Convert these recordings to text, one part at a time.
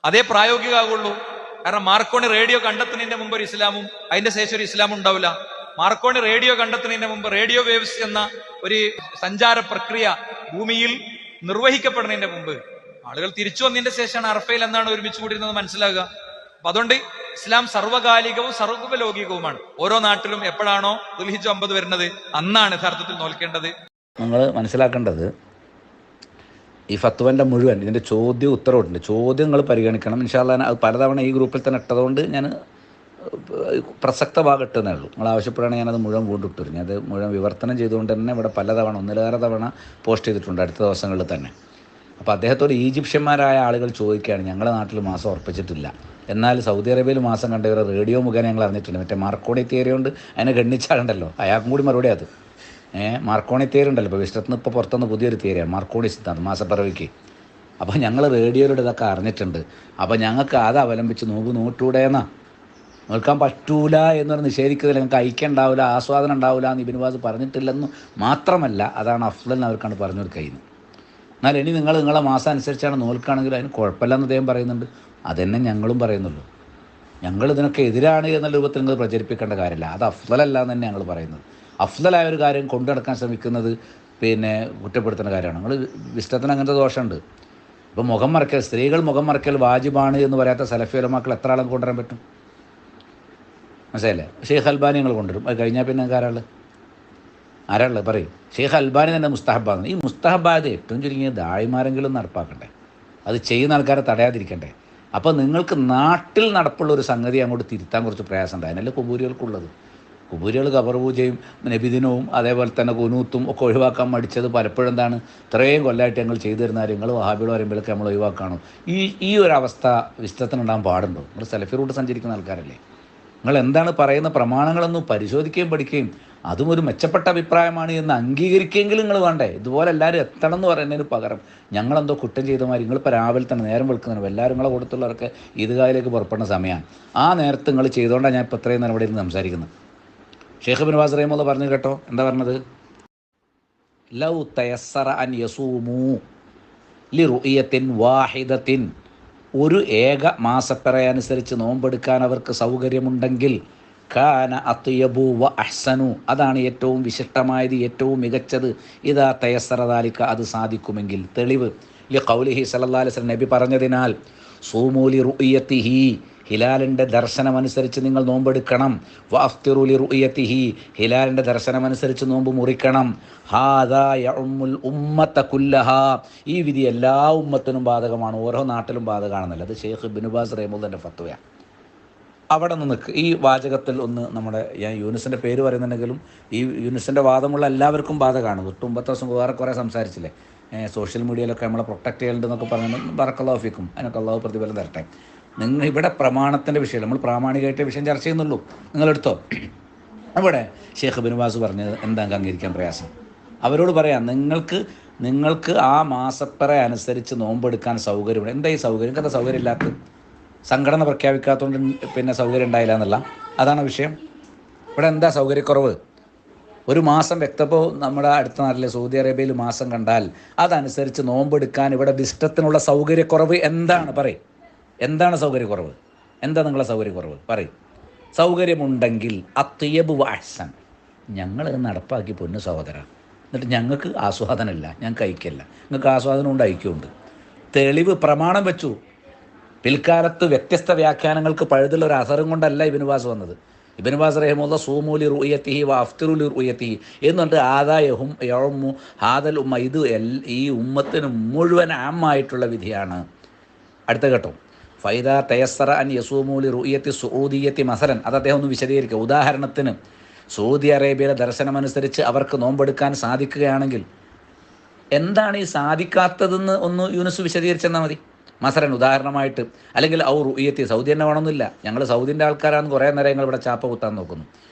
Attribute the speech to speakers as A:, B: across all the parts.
A: അതേ പ്രായോഗികമാകുള്ളൂ. കാരണം Marconi radio കണ്ടെത്തുന്നതിന്റെ മുമ്പ് ഒരു ഇസ്ലാമും അതിന്റെ ശേഷം ഒരു ഇസ്ലാമും ഉണ്ടാവില്ല. മാർക്കോണി റേഡിയോ കണ്ടെത്തുന്നതിന്റെ മുമ്പ് റേഡിയോ വേവ്സ് എന്ന ഒരു സഞ്ചാര പ്രക്രിയ ഭൂമിയിൽ നിർവഹിക്കപ്പെടുന്നതിന്റെ മുമ്പ് ആളുകൾ തിരിച്ചു വന്നതിന്റെ ശേഷമാണ് അറഫയിൽ എന്നാണ് ഒരുമിച്ച് കൂടിയിരുന്നത് മനസ്സിലാകുക. അപ്പൊ അതുകൊണ്ട് ഇസ്ലാം സർവ്വകാലികവും സർവ്വലൗകികവുമാണ്. ഓരോ നാട്ടിലും എപ്പോഴാണോ ദുൽഹിജ്ജ് 9 വരുന്നത് അന്നാണ് യഥാർത്ഥത്തിൽ നോക്കേണ്ടത്.
B: നിങ്ങൾ മനസ്സിലാക്കേണ്ടത് ഈ ഫത്വൻ്റെ മുഴുവൻ ഇതിൻ്റെ ചോദ്യം ഉത്തരവുണ്ട്. ചോദ്യം നിങ്ങൾ പരിഗണിക്കണം. ഇൻഷാ അല്ലാഹ് അത് പലതവണ ഈ ഗ്രൂപ്പിൽ തന്നെ ഇട്ടതുകൊണ്ട് ഞാൻ പ്രസക്ത ഭാഗം ഇട്ടെന്നേ ഉള്ളൂ. നിങ്ങൾ ആവശ്യപ്പെടുകയാണെങ്കിൽ ഞാനത് മുഴുവൻ വീണ്ടും ഇട്ടുതരും. ഞാനത് മുഴുവൻ വിവർത്തനം ചെയ്തുകൊണ്ട് തന്നെ ഇവിടെ പലതവണ ഒന്നിലേറെ തവണ പോസ്റ്റ് ചെയ്തിട്ടുണ്ട് അടുത്ത ദിവസങ്ങളിൽ തന്നെ. അപ്പോൾ അദ്ദേഹത്തോട് ഈജിപ്ഷ്യന്മാരായ ആളുകൾ ചോദിക്കുകയാണ്, ഞങ്ങളുടെ നാട്ടിൽ മാസം ഉറപ്പിച്ചിട്ടില്ല, എന്നാൽ സൗദി അറേബ്യയിൽ മാസം കണ്ടവരെ റേഡിയോ മുഖേന ഞങ്ങൾ അറിഞ്ഞിട്ടുണ്ട്. മറ്റേ മാർക്കോണി തിയറി കൊണ്ട് അതിനെ ഗണ്ണിച്ചാലുണ്ടല്ലോ, അയാൾക്കും കൂടി മറുപടി അത് മാർക്കോണി തിയറി ഉണ്ടല്ലോ. ഇപ്പോൾ വിശ്വത്തിന് ഇപ്പോൾ പുറത്തുനിന്ന് പുതിയൊരു തിയറിയാണ് മാർക്കോണി സിദ്ധാന്തം മാസപ്പിറവിക്ക്. അപ്പോൾ ഞങ്ങൾ റേഡിയോയിലൂടെ ഇതൊക്കെ അറിഞ്ഞിട്ടുണ്ട്. അപ്പോൾ ഞങ്ങൾക്ക് അത് അവലംബിച്ച് നോട്ടൂടെയെന്നാ നോക്കാൻ പറ്റൂല എന്നൊരു നിഷേധിക്കുന്നതിൽ ഞങ്ങൾക്ക് ഐക്യം ഉണ്ടാവില്ല, ആസ്വാദനം ഉണ്ടാവില്ല എന്ന് ഇബ്നു ബാസ് പറഞ്ഞിട്ടില്ലെന്ന് മാത്രമല്ല, അതാണ് അഫ്ളൽ അവർക്കാണ് പറഞ്ഞു കൊടുക്കുന്നത്. എന്നാൽ ഇനി നിങ്ങളെ മാസം അനുസരിച്ചാണ് നോൽക്കുകയാണെങ്കിൽ അതിന് കുഴപ്പമില്ലെന്ന് അദ്ദേഹം പറയുന്നുണ്ട്. അതെന്നെ ഞങ്ങളും പറയുന്നുള്ളൂ. ഞങ്ങൾ ഇതിനൊക്കെ എതിരാണ് എന്നുള്ള രൂപത്തിൽ നിങ്ങൾ പ്രചരിപ്പിക്കേണ്ട കാര്യമില്ല. അത് അഫ്ളലല്ല എന്ന് തന്നെ ഞങ്ങൾ പറയുന്നത്. അഫ്ളലായ ഒരു കാര്യം കൊണ്ടു നടക്കാൻ ശ്രമിക്കുന്നത് കുറ്റപ്പെടുത്തുന്ന കാര്യമാണ്. നിങ്ങൾ വിശ്വത്തിന് അങ്ങനത്തെ ദോഷമുണ്ട്. ഇപ്പോൾ മുഖം മറയ്ക്കൽ, സ്ത്രീകൾ മുഖം മറയ്ക്കൽ വാജിബാണ് എന്ന് പറയാത്ത സലഫി ഉലമാക്കൾ എത്ര ആളും കൊണ്ടുവരാൻ പറ്റും? മനസ്സിലായില്ലേ? ഷെയ്ഖ് അൽബാനി നിങ്ങൾ കൊണ്ടുവരും. അത് കഴിഞ്ഞാൽ പിന്നെ ആരാളുള്ളത് പറയും. ഷെയ്ഖ് അൽബാനി തന്നെ മുസ്തഹബാണ്. ഈ മുസ്തഹബായത് ഏറ്റവും ചുരുങ്ങിയ ദാഴിമാരെങ്കിലും നടപ്പാക്കണ്ടേ, അത് ചെയ്യുന്ന ആൾക്കാരെ തടയാതിരിക്കണ്ടേ. അപ്പോൾ നിങ്ങൾക്ക് നാട്ടിൽ നടപ്പുള്ള ഒരു സംഗതി അങ്ങോട്ട് തിരുത്താൻ കുറച്ച് പ്രയാസമുണ്ട്. അതിനല്ലേ കുബൂരികൾക്കുള്ളത്. കുബൂരികൾ ഖബർ പൂജയും നബിദിനവും അതേപോലെ തന്നെ കുനൂത്തും ഒക്കെ ഒഴിവാക്കാൻ മടിച്ചത് പലപ്പോഴും എന്താണ്, ഇത്രയും കൊല്ലമായിട്ട് ഞങ്ങൾ ചെയ്തു തരുന്ന നിങ്ങൾ വഹാബികൾ പറയുമ്പോഴൊക്കെ നമ്മൾ ഒഴിവാക്കാണോ? ഈ ഒരു അവസ്ഥ വിശ്വത്തിനുണ്ടാകാൻ പാടുണ്ടോ? നിങ്ങൾ സെലഫി റൂട്ട് സഞ്ചരിക്കുന്ന ആൾക്കാരല്ലേ. നിങ്ങൾ എന്താണ് പറയുന്ന പ്രമാണങ്ങളൊന്നും പരിശോധിക്കുകയും പഠിക്കുകയും അതും ഒരു മെച്ചപ്പെട്ട അഭിപ്രായമാണ് എന്ന് അംഗീകരിക്കുകയെങ്കിലും നിങ്ങൾ വേണ്ടേ? ഇതുപോലെ എല്ലാവരും എത്തണം എന്ന് പറയുന്നതിന് പകരം ഞങ്ങളെന്തോ കുറ്റം ചെയ്ത മാതിരി നിങ്ങളിപ്പോൾ രാവിലെ തന്നെ നേരം വെളുക്കുന്നതിന് എല്ലാവരും നിങ്ങളെ കൊടുത്തുള്ളവർക്ക് ഈദ്ഗാഹിലേക്ക് പുറപ്പെടുന്ന സമയമാണ്. ആ നേരത്ത് നിങ്ങൾ ചെയ്തുകൊണ്ടാണ് ഞാൻ ഇപ്പോൾ ഇത്രയും നേരം ഇവിടെ ഇരുന്ന് സംസാരിക്കുന്നത്. ഷെയ്ഖ് ഇബ്നു ബാസ് റഹിമഹുല്ലാഹ് പറഞ്ഞു കേട്ടോ, എന്താ പറഞ്ഞത്? ലൗ തയസ്സറ അൻ യസൂമു ലിറുഇയത്തിൻ വാഹിദത്തിൻ, ഒരു ഏക മാസപ്പിറ അനുസരിച്ച് നോമ്പെടുക്കാൻ അവർക്ക് സൗകര്യമുണ്ടെങ്കിൽ കാന അത്യബു വ അഹ്സനു, അതാണ് ഏറ്റവും വിശിഷ്ടമായത്, ഏറ്റവും മികച്ചത്. ഇതാ തയസ്സറ ദാലിക, അത് സാധിക്കുമെങ്കിൽ. തെളിവ് ലിഖൗലിഹി സല്ലല്ലാഹു അലൈഹി വസല്ലം, നബി പറഞ്ഞതിനാൽ, സൂമു ലിറുഇയതിഹി, ഹിലാലിൻ്റെ ദർശനമനുസരിച്ച് നിങ്ങൾ നോമ്പെടുക്കണം. വഅഫ്തിറു ലിറുഇയതിഹി, ഹിലാലിൻ്റെ ദർശനമനുസരിച്ച് നോമ്പ് മുറിക്കണം. ഹാദാ യഉമ്മുൽ ഉമ്മത കുല്ലഹാ, ഈ വിധി എല്ലാ ഉമ്മത്തിനും ബാധകമാണ്, ഓരോ നാട്ടിലും ബാധകമാണെന്നല്ല. അത് ഷെയ്ഖ് ഇബ്നു ബാസ് റഹിമഹുല്ലാഹിന്റെ ഫത്വയാണ്. അവിടെ നിന്ന് ഈ വാചകത്തിൽ ഒന്ന് നമ്മുടെ, ഞാൻ യൂനുസിൻ്റെ പേര് പറയുന്നുണ്ടെങ്കിലും ഈ യൂനുസിൻ്റെ വാദമുള്ള എല്ലാവർക്കും ബാധകമാണ്. തൊട്ട് മുമ്പത്തെ ദിവസം വേറെ കുറേ സംസാരിച്ചില്ലേ, സോഷ്യൽ മീഡിയയിലൊക്കെ നമ്മളെ പ്രൊട്ടക്ട് ചെയ്യേണ്ടതെന്നൊക്കെ പറയുന്നത് ബറക്കല്ലാഹു ഫീക്കും, അതിനൊക്കെ അള്ളാഹു പ്രതിഫലം തരട്ടെ. നിങ്ങൾ ഇവിടെ പ്രമാണത്തിൻ്റെ വിഷയം, നമ്മൾ പ്രാമാണികമായിട്ട് വിഷയം ചർച്ച ചെയ്യുന്നുള്ളൂ, നിങ്ങളെടുത്തോ. അവിടെ ഷെയ്ഖ് ഇബ്നു ബാസ് പറഞ്ഞത് എന്താ അംഗീകരിക്കാൻ പ്രയാസം? അവരോട് പറയാം, നിങ്ങൾക്ക് ആ മാസപ്പറ അനുസരിച്ച് നോമ്പെടുക്കാൻ സൗകര്യമുണ്ട്. എന്താ ഈ സൗകര്യം? എന്താ സൗകര്യം ഇല്ലാത്തത്? സംഘടന പ്രഖ്യാപിക്കാത്തതുകൊണ്ട് പിന്നെ സൗകര്യം ഉണ്ടായില്ല എന്നല്ല, അതാണ് വിഷയം. ഇവിടെ എന്താ സൗകര്യക്കുറവ്? ഒരു മാസം വ്യക്തപ്പോൾ നമ്മുടെ അടുത്ത നാട്ടിലെ സൗദി അറേബ്യയിൽ മാസം കണ്ടാൽ അതനുസരിച്ച് നോമ്പെടുക്കാൻ ഇവിടെ ഇഷ്ടത്തിനുള്ള സൗകര്യക്കുറവ് എന്താണ്? പറയും, എന്താണ് സൗകര്യക്കുറവ്? എന്താ നിങ്ങളെ സൗകര്യക്കുറവ്? പറയും. സൗകര്യമുണ്ടെങ്കിൽ അത്യബ് വ അഹ്സൻ, ഞങ്ങൾ നടപ്പാക്കി പൊന്നു സഹോദര. എന്നിട്ട് ഞങ്ങൾക്ക് ആസ്വാദനമില്ല, ഞങ്ങൾക്ക് ഐക്യമല്ല. നിങ്ങൾക്ക് ആസ്വാദനമുണ്ട്, ഐക്യമുണ്ട്. തെളിവ് പ്രമാണം വെച്ചു. പിൽക്കാലത്ത് വ്യത്യസ്ത വ്യാഖ്യാനങ്ങൾക്ക് പഴുതുള്ള ഒരു അസറും കൊണ്ടല്ല ഇബ്നു ബാസ് വന്നത്. ഇബ്നു ബാസ് റഹിമഹുല്ലാഹ് സൂമു ലിറുഇയതിഹി വ അഫ്തിറു ലിറുഇയതിഹി എന്നുണ്ട്. ആദായഹും യഉമ്മു ഹാദൽ ഉമ്മ, ഇത് ഈ ഉമ്മത്തിന് മുഴുവൻ ആമായിട്ടുള്ള വിധിയാണ്. അടുത്ത കേട്ടോ, ഫൈദാ തയസ്സറ അൻ യസൂമു ലിറുഇയതി സഊദിയത്തി മസലൻ, അത് അദ്ദേഹം ഒന്ന് വിശദീകരിക്കുക. ഉദാഹരണത്തിന് സൗദി അറേബ്യയിലെ ദർശനമനുസരിച്ച് അവർക്ക് നോമ്പെടുക്കാൻ സാധിക്കുകയാണെങ്കിൽ, എന്താണ് ഈ സാധിക്കാത്തതെന്ന് ഒന്ന് യൂനുസ് വിശദീകരിച്ചെന്നാൽ മതി. മസലൻ ഉദാഹരണമായിട്ട്, അല്ലെങ്കിൽ റുഇയത്തി, സൗദി തന്നെ വേണമെന്നില്ല, ഞങ്ങൾ സൗദിൻ്റെ ആൾക്കാരാണെന്ന് കുറേ നേരം ഞങ്ങൾ ഇവിടെ ചാപ്പ കുത്താൻ നോക്കുന്നു.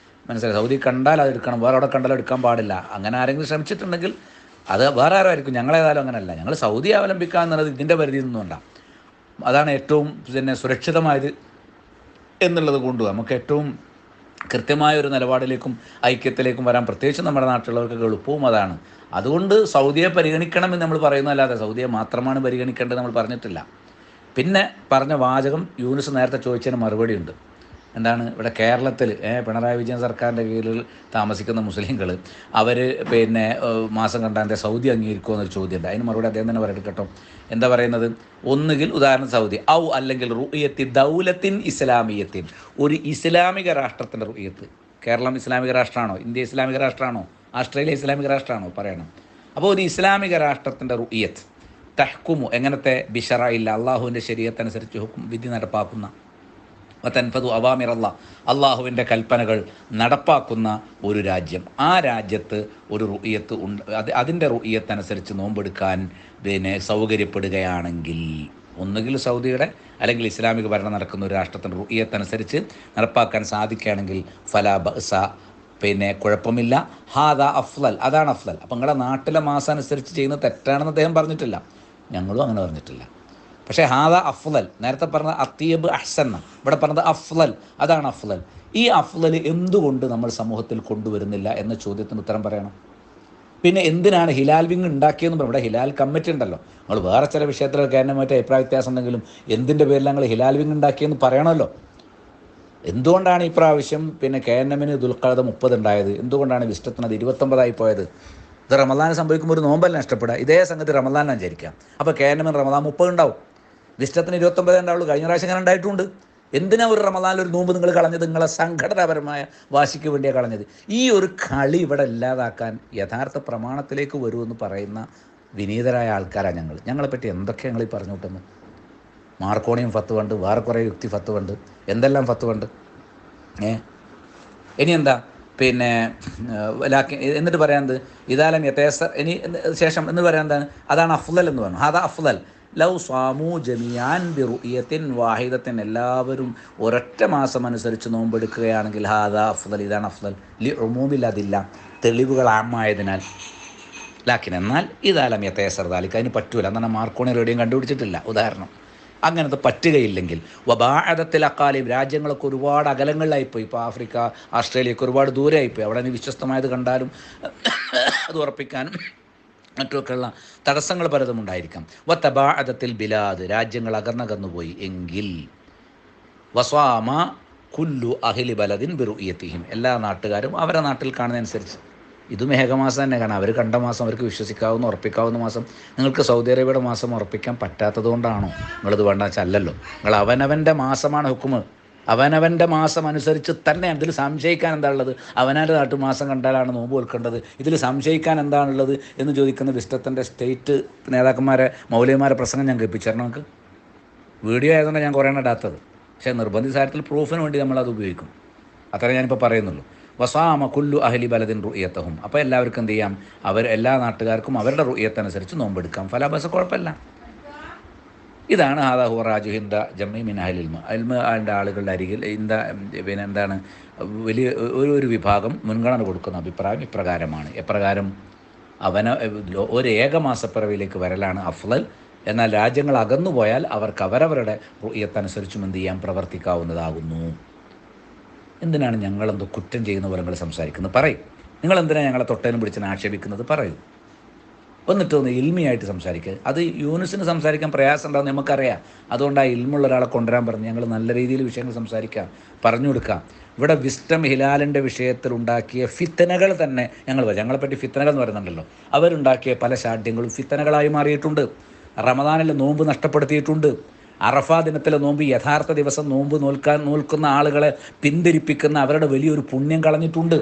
B: മനസ്സിലായി? സൗദി കണ്ടാൽ അത് എടുക്കണം, വേറെ അവിടെ കണ്ടാലും എടുക്കാൻ പാടില്ല. അങ്ങനെ ആരെങ്കിലും ശ്രമിച്ചിട്ടുണ്ടെങ്കിൽ അത് വേറെ ആരും ആയിരിക്കും. ഞങ്ങളേതായാലും അങ്ങനെയല്ല, ഞങ്ങൾ സൗദി അവലംബിക്കുക എന്നുള്ളത് ഇതിൻ്റെ പരിധിയിൽ നിന്നുകൊണ്ട. അതാണ് ഏറ്റവും സുരക്ഷിതമായത് എന്നുള്ളത് കൊണ്ട് നമുക്ക് ഏറ്റവും കൃത്യമായ ഒരു നിലപാടിലേക്കും ഐക്യത്തിലേക്കും വരാൻ, പ്രത്യേകിച്ച് നമ്മുടെ നാട്ടിലുള്ളവർക്ക് എളുപ്പവും അതാണ്. അതുകൊണ്ട് സൗദിയെ പരിഗണിക്കണമെന്ന് നമ്മൾ പറയുന്നതല്ലാതെ സൗദിയെ മാത്രമാണ് പരിഗണിക്കേണ്ടത് നമ്മൾ പറഞ്ഞിട്ടില്ല. പിന്നെ പറഞ്ഞ വാചകം യൂനുസ് നേരത്തെ ചോദിച്ചതിന് മറുപടി ഉണ്ട്. എന്താണ് ഇവിടെ കേരളത്തിൽ പിണറായി വിജയൻ സർക്കാരിൻ്റെ കീഴിൽ താമസിക്കുന്ന മുസ്ലിങ്ങൾ അവർ പിന്നെ മാസം കണ്ടാൻ്റെ സൗദി അംഗീകരിക്കുമോ എന്നൊരു ചോദ്യമുണ്ട്. അതിന് മറുപടി അദ്ദേഹം തന്നെ പറയട്ടെ കേട്ടോ. എന്താ പറയുന്നത്? ഒന്നുകിൽ ഉദാഹരണം സൗദി, ഔ അല്ലെങ്കിൽ റുഇയത്തി ദൗലത്തിൻ ഇസ്ലാമിയത്തിൻ, ഒരു ഇസ്ലാമിക രാഷ്ട്രത്തിൻ്റെ റുഇയത്ത്. കേരളം ഇസ്ലാമിക രാഷ്ട്രമാണോ? ഇന്ത്യ ഇസ്ലാമിക രാഷ്ട്രമാണോ? ആസ്ട്രേലിയ ഇസ്ലാമിക രാഷ്ട്രമാണോ? പറയണം. അപ്പോൾ ഒരു ഇസ്ലാമിക രാഷ്ട്രത്തിൻ്റെ റുഇയത്ത് തഹ്കുമു, എങ്ങനത്തെ ബിഷറ ഇല്ല, അള്ളാഹുവിൻ്റെ ശരീഅത്തനുസരിച്ച് വിധി നടപ്പാക്കുന്ന, വതൻഫദു അവാമിറല്ല, അള്ളാഹുവിൻ്റെ കൽപ്പനകൾ നടപ്പാക്കുന്ന ഒരു രാജ്യം. ആ രാജ്യത്ത് ഒരു റുഇയത്ത് ഉണ്ട്. അതിൻ്റെ റുഇയത്തനുസരിച്ച് നോമ്പെടുക്കാൻ പിന്നെ സൗകര്യപ്പെടുകയാണെങ്കിൽ, ഒന്നുകിൽ സൗദിയുടെ അല്ലെങ്കിൽ ഇസ്ലാമിക ഭരണം നടക്കുന്ന ഒരു രാഷ്ട്രത്തിൻ്റെ റുഇയത്തനുസരിച്ച് നടപ്പാക്കാൻ സാധിക്കുകയാണെങ്കിൽ ഫലാ ബഅസ, പിന്നെ കുഴപ്പമില്ല. ഹാദ അഫ്ലൽ, അതാണ് അഫ്ലൽ. അപ്പം നിങ്ങളുടെ നാട്ടിലെ മാസം അനുസരിച്ച് ചെയ്യുന്നത് തെറ്റാണെന്ന് അദ്ദേഹം പറഞ്ഞിട്ടില്ല, ഞങ്ങളും അങ്ങനെ പറഞ്ഞിട്ടില്ല. പക്ഷേ ഹാദ അഫ്ലൽ, നേരത്തെ പറഞ്ഞ അത്തിയബ് അഹ്സൻ, ഇവിടെ പറഞ്ഞത് അഫ്ലൽ, അതാണ് അഫ്ലൽ. ഈ അഫ്ലൽ എന്തുകൊണ്ട് നമ്മൾ സമൂഹത്തിൽ കൊണ്ടുവരുന്നില്ല എന്ന ചോദ്യത്തിന് ഉത്തരം പറയണം. പിന്നെ എന്തിനാണ് ഹിലാൽ വിങ് ഉണ്ടാക്കിയെന്ന് പറയും. ഇവിടെ ഹിലാൽ കമ്മിറ്റി ഉണ്ടല്ലോ. നമ്മൾ വേറെ ചില വിഷയത്തിൽ ഗവൺമെൻറ്റ് അഭിപ്രായ വ്യത്യാസം ഉണ്ടെങ്കിലും എന്തിൻ്റെ പേരിൽ ഞങ്ങൾ ഹിലാൽ വിങ് ഉണ്ടാക്കിയെന്ന് പറയണമല്ലോ. എന്തുകൊണ്ടാണ് ഈ പ്രാവശ്യം പിന്നെ KNM-ന് ദുൽഖഅദ 30 ഉണ്ടായത്? എന്തുകൊണ്ടാണ് വിസ്റ്റത്തിന് അത് 29 പോയത്? ഇത് റമദാൻ സംഭവിക്കുമ്പോൾ ഒരു നോമ്പല്ല നഷ്ടപ്പെടുക. ഇതേ സംഗതി റമദാനാണ് വിചാരിക്കാം. അപ്പോൾ KNM-ന് റമദാൻ 30 ഉണ്ടാവും, വിസ്റ്റത്തിന് 29 ഉണ്ടാവുള്ളൂ. കഴിഞ്ഞ പ്രാവശ്യം അങ്ങനെ ഉണ്ടായിട്ടുണ്ട്. എന്തിനാ ഒരു റമദാനിൽ ഒരു നോമ്പ് നിങ്ങൾ കളഞ്ഞത്? നിങ്ങളെ സംഘടനാപരമായ വാശിക്ക് വേണ്ടിയാണ് കളഞ്ഞത്. ഈ ഒരു കളി ഇവിടെ ഇല്ലാതാക്കാൻ യഥാർത്ഥ പ്രമാണത്തിലേക്ക് വരുമെന്ന് പറയുന്ന വിനീതരായ ആൾക്കാരാണ് ഞങ്ങളെപ്പറ്റി എന്തൊക്കെ ഞങ്ങൾ ഈ പറഞ്ഞു വിട്ടെന്ന്. മാർക്കോണിയും ഫത്വണ്ട്, വേറെ കുറേ യുക്തി ഫത്വണ്ട്, എന്തെല്ലാം ഫത്വണ്ട്. ഇനി എന്താ പിന്നെ എന്നിട്ട് പറയാനത് ഇതാലം യഥേസ, ഇനി ശേഷം എന്ന് പറയാൻ എന്താണ്? അതാണ് അഫ്ലൽ എന്ന് പറഞ്ഞു. അതാ അഫ്ലൽ ലൗ സ്വാമു ജമിയാൻ ബി റുഇയത്തിൻ വാഹിദത്തിൻ, എല്ലാവരും ഒരൊറ്റ മാസം അനുസരിച്ച് നോമ്പെടുക്കുകയാണെങ്കിൽ ഹാദാ അഫ്ലൽ, ഇതാണ് അഫ്ലൽ. ലി ഉമൂമിൽ, അതില്ല, തെളിവുകൾ ആമായതിനാൽ. ലാക്കിൻ, എന്നാൽ ഇതാലം യഥേസർ ദാലിക്ക്, അതിന് പറ്റൂല. എന്നാൽ മാർക്കോണി റേഡിയും കണ്ടുപിടിച്ചിട്ടില്ല ഉദാഹരണം. അങ്ങനത്തെ പറ്റുകയില്ലെങ്കിൽ വബാഅദത്തിൽ അക്കാലിം, രാജ്യങ്ങളൊക്കെ ഒരുപാട് അകലങ്ങളിലായിപ്പോയി. ഇപ്പോൾ ആഫ്രിക്ക, ആസ്ട്രേലിയയൊക്കെ ഒരുപാട് ദൂരമായിപ്പോയി. അവിടെ നിന്ന് വിശ്വസ്തമായത് കണ്ടാലും അത് ഉറപ്പിക്കാനും മറ്റുമൊക്കെയുള്ള തടസ്സങ്ങൾ പലതും ഉണ്ടായിരിക്കാം. വതബാഅദത്തിൽ ബിലാദ്, രാജ്യങ്ങൾ അകന്നകന്നുപോയി എങ്കിൽ വസ്വാമ കുല്ലു അഹ്ലി ബലദിൻ ബിറുഇയത്തിഹിം, എല്ലാ നാട്ടുകാരും അവരുടെ നാട്ടിൽ കാണുന്നതനുസരിച്ച്. ഇതും ഏകമാസം തന്നെ കാണാം. അവർ കണ്ട മാസം അവർക്ക് വിശ്വസിക്കാവുന്ന ഉറപ്പിക്കാവുന്ന മാസം. നിങ്ങൾക്ക് സൗദി അറേബ്യയുടെ മാസം ഉറപ്പിക്കാൻ പറ്റാത്തത് കൊണ്ടാണോ നിങ്ങളിത് വേണ്ട വെച്ചല്ലോ? നിങ്ങൾ അവനവൻ്റെ മാസമാണ് ഹുക്കുമ്. അവനവൻ്റെ മാസം അനുസരിച്ച് തന്നെ. ഇതിൽ സംശയിക്കാൻ എന്താ ഉള്ളത്? അവനവൻ്റെ നാട്ടു മാസം കണ്ടാലാണ് നോമ്പ് വെൽക്കേണ്ടത്. ഇതിൽ സംശയിക്കാൻ എന്താണുള്ളത് എന്ന് ചോദിക്കുന്ന വിസ്റ്റത്തിൻ്റെ സ്റ്റേറ്റ് നേതാക്കന്മാരെ, മൗലവിമാരെ പ്രസംഗം ഞാൻ കേൾപ്പിച്ചിരണം. നമുക്ക് വീഡിയോ ആയതുകൊണ്ട് ഞാൻ കുറേ ഇടാത്തത്. പക്ഷേ നിർബന്ധിത സാഹചര്യത്തിൽ പ്രൂഫിന് വേണ്ടി നമ്മളത് ഉപയോഗിക്കും. അത്രേ ഞാനിപ്പോൾ പറയുന്നുള്ളൂ. വസാമ കുല്ലു അഹ്ലി ബലദിൻ റുഇയത്തഹും, അപ്പോൾ എല്ലാവർക്കും എന്ത് ചെയ്യാം? എല്ലാ നാട്ടുകാർക്കും അവരുടെ റുഇയത്തനുസരിച്ച് നോമ്പെടുക്കാം. ഫലാബസ്, കുഴപ്പമില്ല. ഇതാണ് ഹാദാ ഹുവ റാജിഹിന്ദ ജമ്മി മിൻ അഹ്ലിൽ ഇൽമ്, അതിൻ്റെ ആളുകളുടെ അരികിൽ പിന്നെ എന്താണ് വലിയ ഒരു വിഭാഗം മുൻഗണന കൊടുക്കുന്ന അഭിപ്രായം ഇപ്രകാരമാണ്. എപ്രകാരം? ഒരു ഏകമാസപ്പിറവിയിലേക്ക് വരലാണ് അഫ്ലൽ. എന്നാൽ രാജ്യങ്ങൾ അകന്നുപോയാൽ അവർക്ക് അവരവരുടെ റുഇയത്തനുസരിച്ചും എന്ത് ചെയ്യാൻ പ്രവർത്തിക്കാവുന്നതാകുന്നു. എന്തിനാണ് ഞങ്ങളെന്തോ കുറ്റം ചെയ്യുന്ന പോലെ നിങ്ങൾ സംസാരിക്കുന്നത്? പറയും. നിങ്ങളെന്തിനാണ് ഞങ്ങളെ തൊട്ടേനും പിടിച്ചതിനെ ആക്ഷേപിക്കുന്നത്? പറയൂ. വന്നിട്ടൊന്ന് ഇൽമിയായിട്ട് സംസാരിക്കുക. അത് യൂനുസിന് സംസാരിക്കാൻ പ്രയാസം ഉണ്ടാകുന്ന നമുക്കറിയാം. അതുകൊണ്ട് ആ ഇൽമുള്ള ഒരാളെ കൊണ്ടുവരാൻ പറഞ്ഞ് ഞങ്ങൾ നല്ല രീതിയിൽ വിഷയങ്ങൾ സംസാരിക്കാം, പറഞ്ഞു കൊടുക്കാം. ഇവിടെ വിസ്റ്റം ഹിലാലിൻ്റെ വിഷയത്തിൽ ഉണ്ടാക്കിയ ഫിത്തനകൾ തന്നെ ഞങ്ങളെപ്പറ്റി ഫിത്തനകൾ എന്ന് പറയുന്നുണ്ടല്ലോ, അവരുണ്ടാക്കിയ പല ശാഠ്യങ്ങളും ഫിത്തനകളായി മാറിയിട്ടുണ്ട്. റമദാനിലെ നോമ്പ് നഷ്ടപ്പെടുത്തിയിട്ടുണ്ട്. അറഫ ദിനത്തിലെ നോമ്പ് യഥാർത്ഥ ദിവസം നോമ്പ് നോൽക്കുന്ന ആളുകളെ പിന്തിരിപ്പിക്കുന്ന അവരുടെ വലിയൊരു പുണ്യം കളഞ്ഞിട്ടുണ്ട്.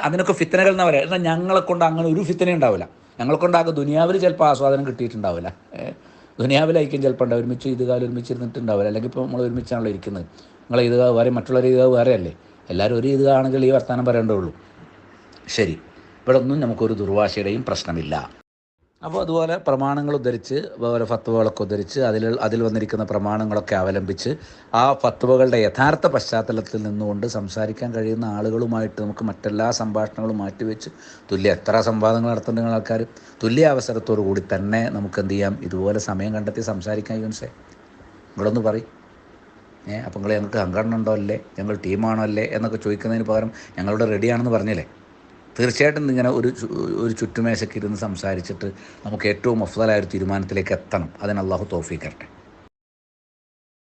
B: അതിനൊക്കെ ഫിത്തനകൾ എന്ന് പറയാം. എന്നാൽ ഞങ്ങളെ കൊണ്ട് അങ്ങനെ ഒരു ഫിത്തന ഉണ്ടാവില്ല. ഞങ്ങളെ കൊണ്ടാകെ ദുനിയാവിൽ ചിലപ്പോൾ ആസ്വാദനം കിട്ടിയിട്ടുണ്ടാവില്ല. ദുനിയാവിലായിരിക്കും ചിലപ്പോൾ ഉണ്ടാവും. ഒരുമിച്ച് ഈദ്ഗാഹ് ഒരുമിച്ചിരുന്നിട്ടുണ്ടാവില്ല. അല്ലെങ്കിൽ ഇപ്പോൾ നമ്മൾ ഒരുമിച്ചാണല്ലോ ഇരിക്കുന്നത്. നിങ്ങൾ ഈദ്ഗാഹ് വേറെ, മറ്റുള്ളവർ ഈദ്ഗാഹ് വേറെ അല്ലേ? എല്ലാവരും ഒരു ഈദ്ഗാഹ് ആണെങ്കിൽ ഈ വർത്തമാനം പറയേണ്ടതുള്ളൂ. ശരി, ഇവിടെ ഒന്നും നമുക്കൊരു ദുർവാശയുടെയും പ്രശ്നമില്ല. അപ്പോൾ അതുപോലെ പ്രമാണങ്ങൾ ഉദ്ധരിച്ച്, അതുപോലെ ഫത്വകളൊക്കെ ഉദ്ധരിച്ച് അതിൽ വന്നിരിക്കുന്ന പ്രമാണങ്ങളൊക്കെ അവലംബിച്ച് ആ ഫത്വകളുടെ യഥാർത്ഥ പശ്ചാത്തലത്തിൽ നിന്നുകൊണ്ട് സംസാരിക്കാൻ കഴിയുന്ന ആളുകളുമായിട്ട് നമുക്ക് മറ്റെല്ലാ സംഭാഷണങ്ങളും മാറ്റിവെച്ച് എത്ര സംവാദങ്ങൾ നടത്തുന്ന ആൾക്കാർ തുല്യ അവസരത്തോടു കൂടി തന്നെ നമുക്ക് എന്ത് ചെയ്യാം? ഇതുപോലെ സമയം കണ്ടെത്തി സംസാരിക്കാൻ. യൂൻസേ, നിങ്ങളൊന്ന് പറയും. അപ്പോൾ നിങ്ങൾ ഞങ്ങൾക്ക് സംഘടന ഉണ്ടോ അല്ലേ, ഞങ്ങൾ ടീമാണോ അല്ലേ എന്നൊക്കെ ചോദിക്കുന്നതിന് പകരം ഞങ്ങളുടെ റെഡിയാണെന്ന് പറഞ്ഞില്ലേ? തീർച്ചയായിട്ടും ഇങ്ങനെ ഒരു ചുറ്റുമേശയ്ക്ക് ഇരുന്ന് സംസാരിച്ചിട്ട് നമുക്ക് ഏറ്റവും അഫ്ളലായ ഒരു തീരുമാനത്തിലേക്ക് എത്തണം. അതിന് അല്ലാഹു തൗഫീഖ് തരട്ടെ.